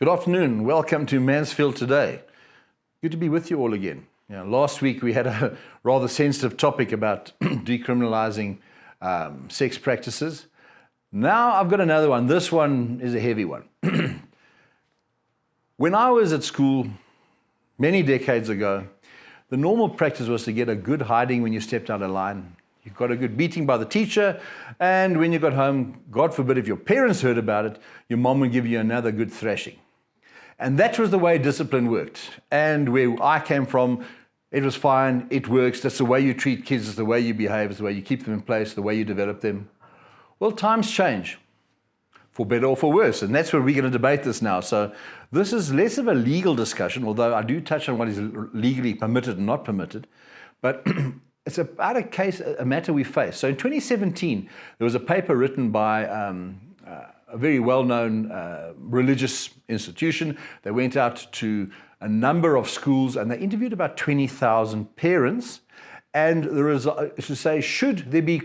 Good afternoon. Welcome to Mansfield Today. Good to be with you all again. Last week we had a rather sensitive topic about decriminalizing sex practices. Now I've got another one. This one is a heavy one. When I was at school many decades ago, the normal practice was to get a good hiding when you stepped out of line. You got a good beating by the teacher, and when you got home, God forbid if your parents heard about it, your mom would give you another good thrashing. And that was the way discipline worked. And where I came from, it was fine, it works, that's the way you treat kids, it's the way you behave, it's the way you keep them in place, the way you develop them. Well, times change, for better or for worse, and that's where we're going to debate this now. So this is less of a legal discussion, although I do touch on what is legally permitted and not permitted, but it's about a matter we face. So in 2017, there was a paper written by a very well-known religious institution. They went out to a number of schools and they interviewed about 20,000 parents. And the result is to say, should there be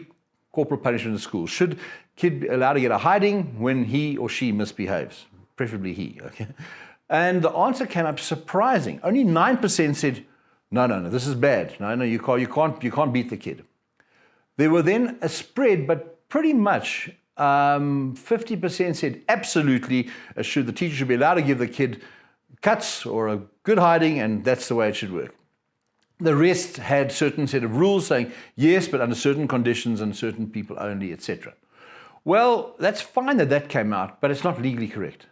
corporal punishment in schools? Should kid be allowed to get a hiding when he or she misbehaves? Preferably he, okay? And the answer came up surprising. Only 9% said, no, this is bad. No, you can't beat the kid. There were then a spread, but pretty much 50% said absolutely the teacher should be allowed to give the kid cuts or a good hiding, and that's the way it should work. The rest had certain set of rules saying yes, but under certain conditions and certain people only, etc. Well, that's fine that came out, but it's not legally correct.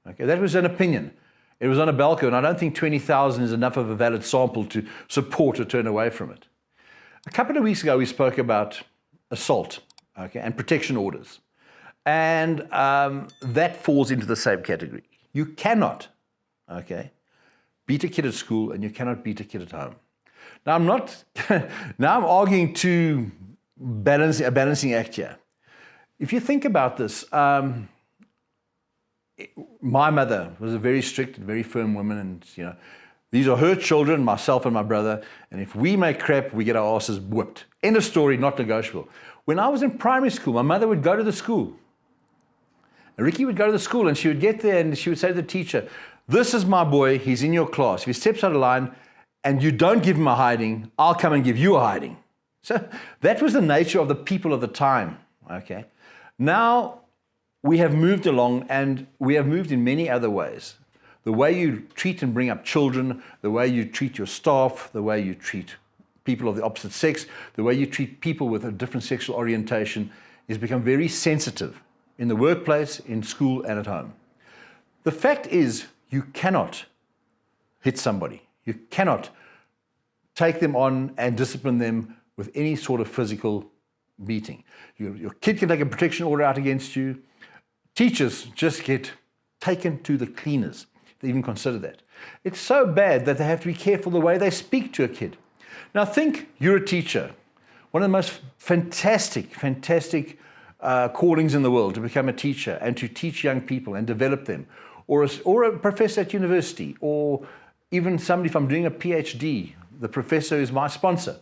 Okay, that was an opinion. It was on a balcony, and I don't think 20,000 is enough of a valid sample to support or turn away from it. A couple of weeks ago, we spoke about assault, okay, and protection orders. And that falls into the same category. You cannot, okay, beat a kid at school and you cannot beat a kid at home. Now I'm arguing a balancing act here. If you think about this, my mother was a very strict and very firm woman, and these are her children, myself and my brother, and if we make crap, we get our asses whipped. End of story, not negotiable. When I was in primary school, my mother would go to the school. Ricky would go to the school and she would get there and she would say to the teacher, this is my boy, he's in your class. If he steps out of line and you don't give him a hiding, I'll come and give you a hiding. So that was the nature of the people of the time, okay? Now we have moved along, and we have moved in many other ways. The way you treat and bring up children, the way you treat your staff, the way you treat people of the opposite sex, the way you treat people with a different sexual orientation has become very sensitive in the workplace, in school, and at home. The fact is, you cannot hit somebody. You cannot take them on and discipline them with any sort of physical beating. Your kid can take a protection order out against you. Teachers just get taken to the cleaners, if they even consider that. It's so bad that they have to be careful the way they speak to a kid. Now think you're a teacher. One of the most fantastic callings in the world, to become a teacher and to teach young people and develop them, or a professor at university, or even somebody, if I'm doing a PhD, the professor is my sponsor.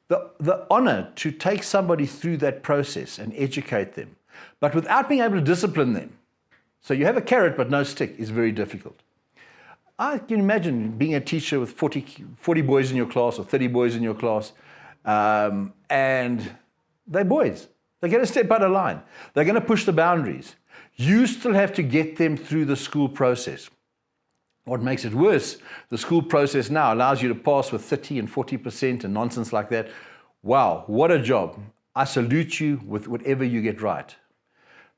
The honor to take somebody through that process and educate them, but without being able to discipline them. So you have a carrot but no stick is very difficult. I can imagine being a teacher with 40 boys in your class or 30 boys in your class, and they're boys. They're going to step out of line. They're going to push the boundaries. You still have to get them through the school process. What makes it worse, the school process now allows you to pass with 30 and 40% and nonsense like that. Wow, what a job. I salute you with whatever you get right.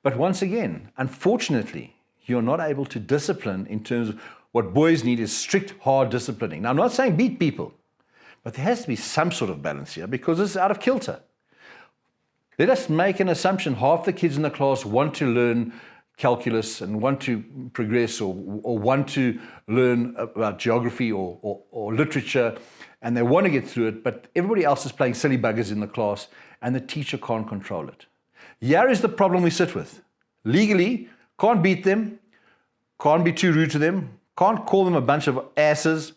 But once again, unfortunately, you're not able to discipline in terms of what boys need is strict, hard disciplining. Now, I'm not saying beat people, but there has to be some sort of balance here because it's out of kilter. Let us make an assumption half the kids in the class want to learn calculus and want to progress or want to learn about geography or literature, and they want to get through it, but everybody else is playing silly buggers in the class and the teacher can't control it. Here is the problem we sit with. Legally, can't beat them, can't be too rude to them, can't call them a bunch of asses.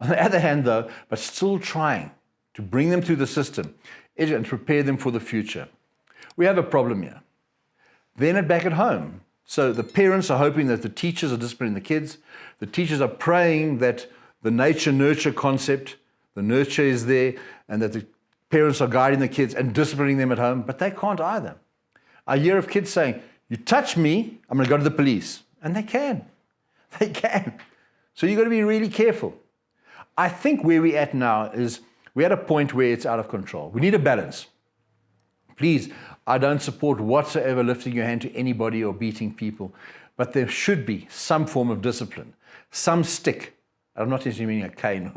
On the other hand though, but still trying to bring them through the system and prepare them for the future. We have a problem here. Then back at home, So the parents are hoping that the teachers are disciplining the kids. The teachers are praying that the nature-nurture concept, the nurture is there, and that the parents are guiding the kids and disciplining them at home, but they can't either. I hear of kids saying, you touch me, I'm going to go to the police. And they can. They can. So you've got to be really careful. I think where we're at now is we're at a point where it's out of control. We need a balance. Please, I don't support whatsoever lifting your hand to anybody or beating people, but there should be some form of discipline, some stick. I'm not necessarily meaning a cane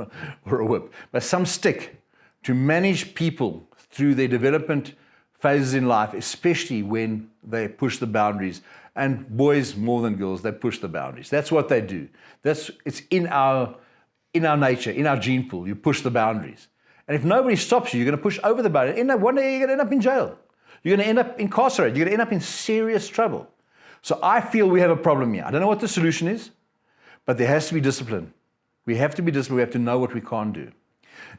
or a whip, but some stick to manage people through their development phases in life, especially when they push the boundaries. And boys more than girls, they push the boundaries. That's what they do. It's in our nature, in our gene pool. You push the boundaries. And if nobody stops you, you're going to push over the boundary. One day you're going to end up in jail. You're going to end up incarcerated. You're going to end up in serious trouble. So I feel we have a problem here. I don't know what the solution is, but there has to be discipline. We have to be disciplined. We have to know what we can't do.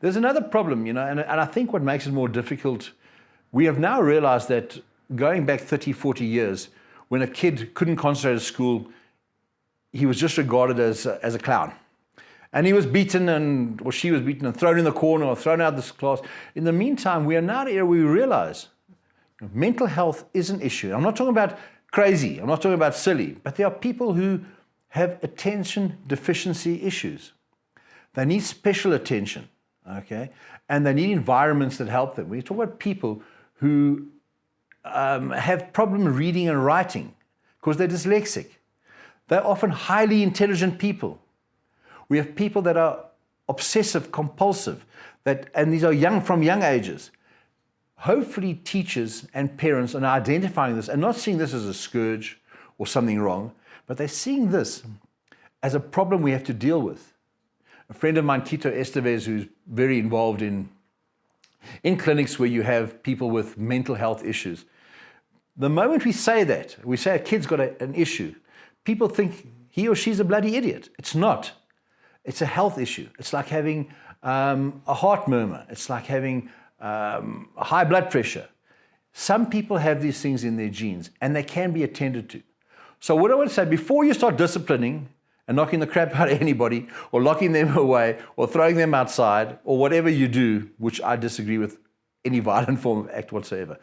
There's another problem, and I think what makes it more difficult, we have now realized that going back 30, 40 years, when a kid couldn't concentrate at school, he was just regarded as a clown. And he was beaten, or she was beaten and thrown in the corner or thrown out of this class. In the meantime, we are now at an era where we realize mental health is an issue. I'm not talking about crazy. I'm not talking about silly. But there are people who have attention deficiency issues. They need special attention, okay? And they need environments that help them. We talk about people who have problem reading and writing because they're dyslexic. They're often highly intelligent people. We have people that are obsessive, compulsive, and these are from young ages. Hopefully teachers and parents are identifying this and not seeing this as a scourge or something wrong, but they're seeing this as a problem we have to deal with. A friend of mine, Tito Estevez, who's very involved in clinics where you have people with mental health issues. The moment we say that, we say a kid's got an issue, people think he or she's a bloody idiot. It's not. It's a health issue. It's like having a heart murmur. It's like having high blood pressure. Some people have these things in their genes and they can be attended to. So what I want to say, before you start disciplining and knocking the crap out of anybody or locking them away or throwing them outside or whatever you do, which I disagree with any violent form of act whatsoever,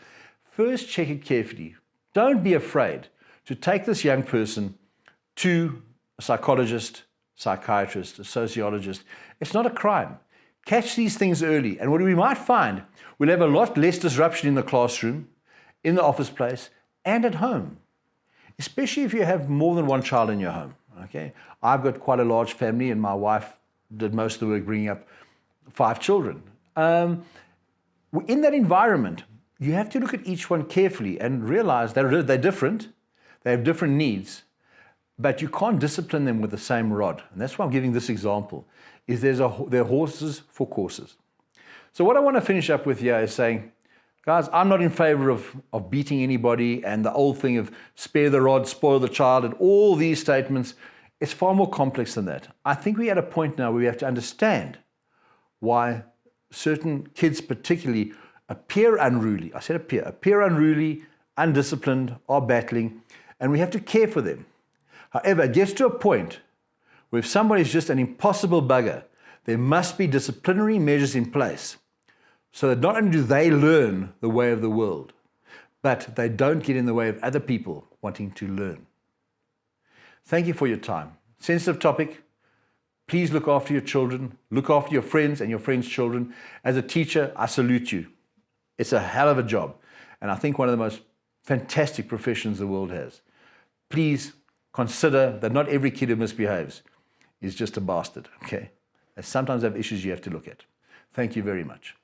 first check it carefully. Don't be afraid to take this young person to a psychologist, psychiatrist, a sociologist. It's not a crime. Catch these things early. And what we might find, we'll have a lot less disruption in the classroom, in the office place, and at home, especially if you have more than one child in your home. Okay, I've got quite a large family, and my wife did most of the work bringing up 5 children. In that environment, you have to look at each one carefully and realize they're different, they have different needs, but you can't discipline them with the same rod. And that's why I'm giving this example, is there are horses for courses. So what I want to finish up with here is saying, guys, I'm not in favor of beating anybody and the old thing of spare the rod, spoil the child, and all these statements. It's far more complex than that. I think we're at a point now where we have to understand why certain kids particularly appear unruly. I said appear unruly, undisciplined, are battling, and we have to care for them. However, it gets to a point where if somebody is just an impossible bugger, there must be disciplinary measures in place so that not only do they learn the way of the world, but they don't get in the way of other people wanting to learn. Thank you for your time. Sensitive topic. Please look after your children, look after your friends and your friends' children. As a teacher, I salute you. It's a hell of a job, and I think one of the most fantastic professions the world has. Please consider that not every kid who misbehaves is just a bastard, okay? And sometimes they have issues you have to look at. Thank you very much.